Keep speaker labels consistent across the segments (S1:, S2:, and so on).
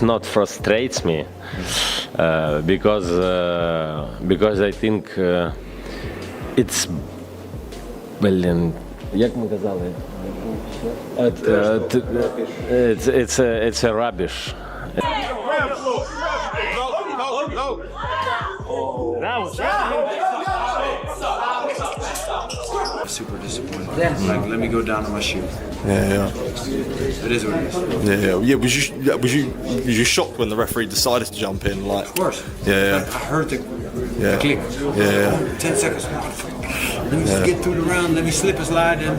S1: not frustrates me because I think it's як ми казали, it's a rubbish.
S2: Super disappointed. Like, let me go down on my shoe.
S3: Yeah.
S2: It is what it is.
S3: Yeah. Was you shocked when the referee decided to jump in? Like,
S2: Of course.
S3: Yeah.
S2: I heard the click.
S3: Yeah.
S2: 10 seconds. Let me get through the round. Let me slip a slide, and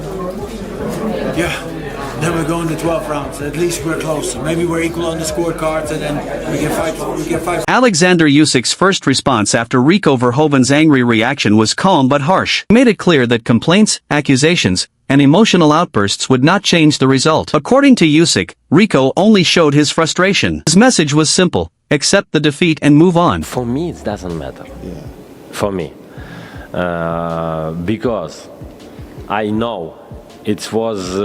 S2: then we're going to 12 rounds. At least we're close. Maybe we're equal on the scorecards, and then we can fight.
S4: Oleksandr Usyk's first response after Rico Verhoeven's angry reaction was calm but harsh. He made it clear that complaints, accusations, and emotional outbursts would not change the result. According to Usyk, Rico only showed his frustration. His message was simple: accept the defeat and move on.
S1: For me, it doesn't matter. For me, because I know it was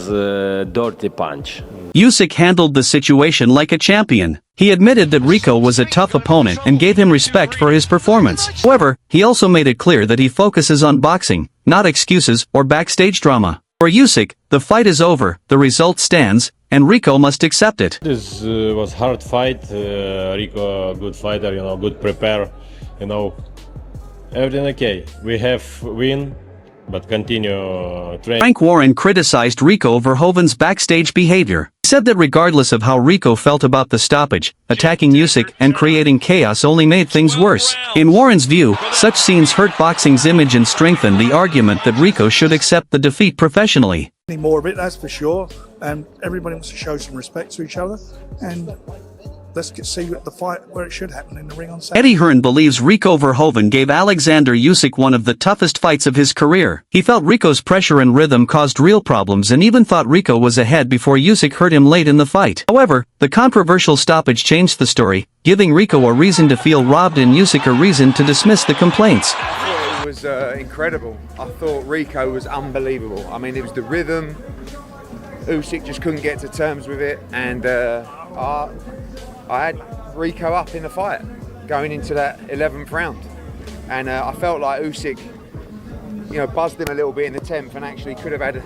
S1: a dirty punch.
S4: Usyk handled the situation like a champion. He admitted that Rico was a tough opponent and gave him respect for his performance. However, he also made it clear that he focuses on boxing, not excuses or backstage drama. For Usyk, the fight is over, the result stands, and Rico must accept it.
S5: This was hard fight. Rico, good fighter, good prepare, everything okay. We have win, but continue training.
S4: Frank Warren criticized Rico Verhoeven's backstage behavior. He said that regardless of how Rico felt about the stoppage, attacking Usyk and creating chaos only made things worse. In Warren's view, such scenes hurt boxing's image and strengthen the argument that Rico should accept the defeat professionally.
S6: Any more of it, that's for sure. And everybody wants to show some respect to each other. And let's see the fight where it should happen, in the ring on Saturday.
S4: Eddie Hearn believes Rico Verhoeven gave Oleksandr Usyk one of the toughest fights of his career. He felt Rico's pressure and rhythm caused real problems and even thought Rico was ahead before Usyk hurt him late in the fight. However, the controversial stoppage changed the story, giving Rico a reason to feel robbed and Usyk a reason to dismiss the complaints.
S7: It was incredible. I thought Rico was unbelievable. I mean, it was the rhythm. Usyk just couldn't get to terms with it, and I had Rico up in the fight going into that 11th round, and I felt like Usyk, buzzed him a little bit in the 10th, and actually could have had.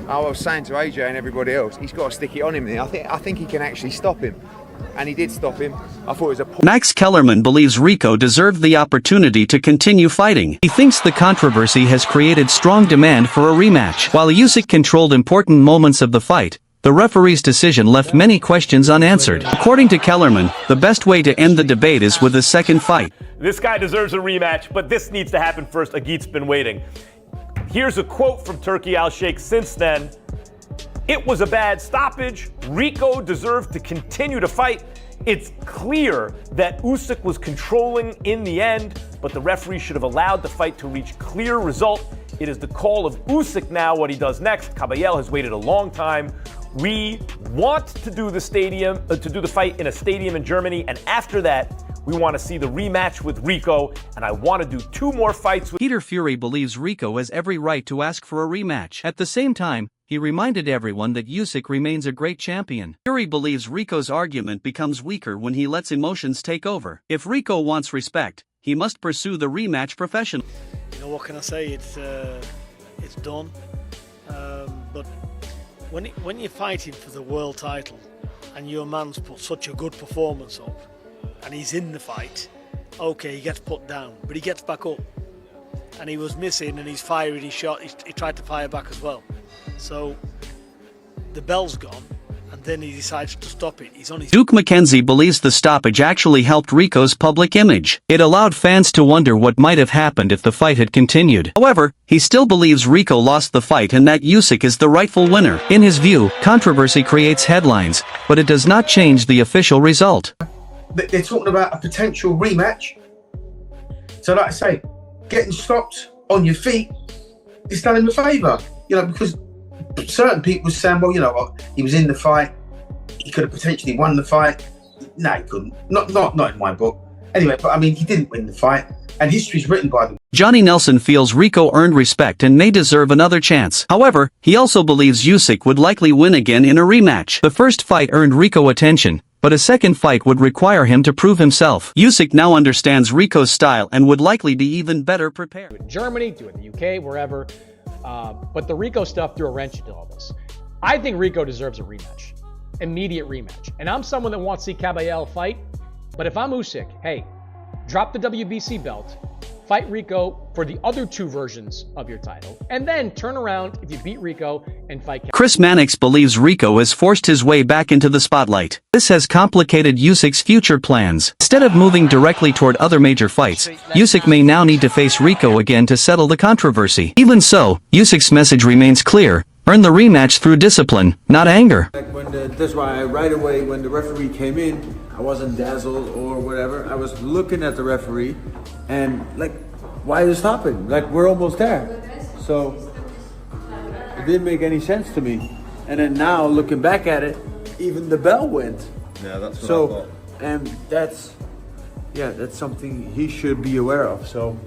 S7: I was saying to AJ and everybody else, he's got to stick it on him there. I think he can actually stop him, and he did stop him. I thought it was a.
S4: Max Kellerman believes Rico deserved the opportunity to continue fighting. He thinks the controversy has created strong demand for a rematch. While Usyk controlled important moments of the fight, the referee's decision left many questions unanswered. According to Kellerman, the best way to end the debate is with a second fight.
S8: This guy deserves a rematch, but this needs to happen first. Agit's been waiting. Here's a quote from Turki Al-Sheikh since then. It was a bad stoppage. Rico deserved to continue to fight. It's clear that Usyk was controlling in the end, but the referee should have allowed the fight to reach clear result. It is the call of Usyk now what he does next. Caballel has waited a long time. We want to do the fight in a stadium in Germany, and after that, we want to see the rematch with Rico, and I want to do 2 more fights with
S4: Peter Fury believes Rico has every right to ask for a rematch. At the same time, he reminded everyone that Usyk remains a great champion. Fury believes Rico's argument becomes weaker when he lets emotions take over. If Rico wants respect, he must pursue the rematch professionally.
S6: What can I say? It's done. But when you're fighting for the world title and your man's put such a good performance up and he's in the fight, okay, he gets put down, but he gets back up. And he was missing, and he's fired his shot. He tried to fire back as well. So the bell's gone, and then he decides to stop it. He's on his.
S4: Duke McKenzie believes the stoppage actually helped Rico's public image. It allowed fans to wonder what might have happened if the fight had continued. However, he still believes Rico lost the fight and that Usyk is the rightful winner. In his view, controversy creates headlines, but it does not change the official result.
S9: They're talking about a potential rematch. So like I say, getting stopped on your feet is done him a favour, because certain people were saying, well, what, he was in the fight, he could have potentially won the fight. No, he couldn't. Not in my book. Anyway, but I mean, he didn't win the fight, and history's written by them.
S4: Johnny Nelson feels Rico earned respect and may deserve another chance. However, he also believes Usyk would likely win again in a rematch. The first fight earned Rico attention, but a second fight would require him to prove himself. Usyk now understands Rico's style and would likely be even better prepared.
S10: Do it in Germany, do it in the UK, wherever. But the Rico stuff threw a wrench into all this. I think Rico deserves a rematch. Immediate rematch. And I'm someone that wants to see Caballero fight, but if I'm Usyk, hey, drop the WBC belt, fight Rico for the other two versions of your title, and then turn around if you beat Rico and fight Caballero.
S4: Chris Mannix believes Rico has forced his way back into the spotlight. This has complicated Usyk's future plans. Instead of moving directly toward other major fights, Usyk may now need to face Rico again to settle the controversy. Even so, Usyk's message remains clear. Earn the rematch through discipline, not anger.
S2: That's why right away when the referee came in, I wasn't dazzled or whatever. I was looking at the referee and like, why is it stopping? Like, we're almost there. So it didn't make any sense to me. And then now looking back at it, even the bell went.
S3: Yeah, that's what I thought.
S2: And that's something he should be aware of. So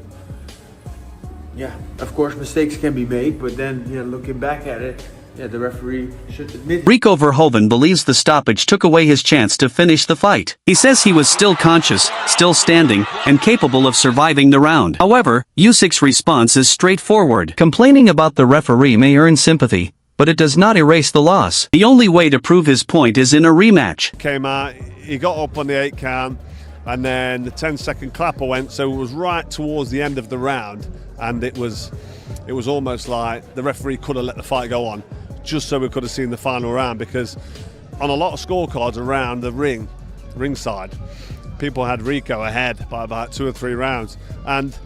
S2: yeah, of course mistakes can be made, but then looking back at it, the referee should admit it.
S4: Rico Verhoeven believes the stoppage took away his chance to finish the fight. He says he was still conscious, still standing, and capable of surviving the round. However, Usyk's response is straightforward. Complaining about the referee may earn sympathy, but it does not erase the loss. The only way to prove his point is in a rematch.
S11: Came out, he got up on the 8 count, and then the 10-second clapper went, so it was right towards the end of the round, and it was almost like the referee could have let the fight go on, just so we could have seen the final round, because on a lot of scorecards around the ringside, people had Rico ahead by about 2 or 3 rounds, and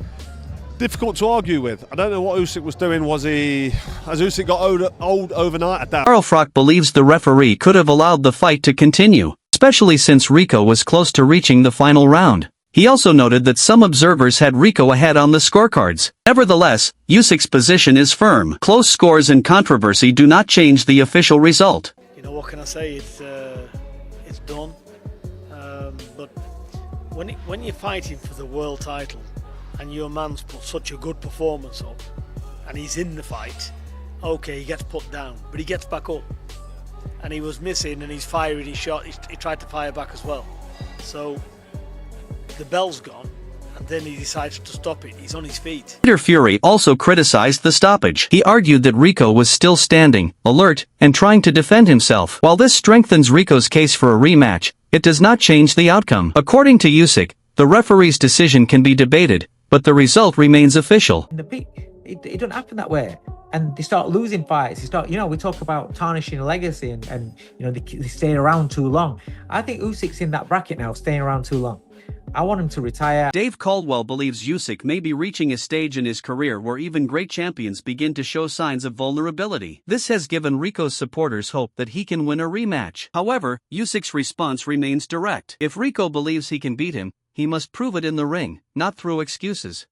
S11: difficult to argue with. I don't know what Usyk was doing. Has Usyk got old overnight at that?
S4: Carl Froch believes the referee could have allowed the fight to continue, especially since Rico was close to reaching the final round. He also noted that some observers had Rico ahead on the scorecards. Nevertheless, Usyk's position is firm. Close scores and controversy do not change the official result.
S6: What can I say? It's done. But when you're fighting for the world title and your man's put such a good performance up and he's in the fight, okay, he gets put down, but he gets back up. And he was missing and he's firing his shot. He tried to fire back as well. So the bell's gone, and then he decides to stop it. He's on his feet.
S4: Peter Fury also criticized the stoppage. He argued that Rico was still standing, alert, and trying to defend himself. While this strengthens Rico's case for a rematch, it does not change the outcome. According to Usyk, the referee's decision can be debated, but the result remains official.
S12: In the peak, it doesn't happen that way. And they start losing fights. We talk about tarnishing a legacy and they stay around too long. I think Usyk's in that bracket now, staying around too long. I want him to retire.
S4: Dave Caldwell believes Usyk may be reaching a stage in his career where even great champions begin to show signs of vulnerability. This has given Rico's supporters hope that he can win a rematch. However, Usyk's response remains direct. If Rico believes he can beat him, he must prove it in the ring, not through excuses.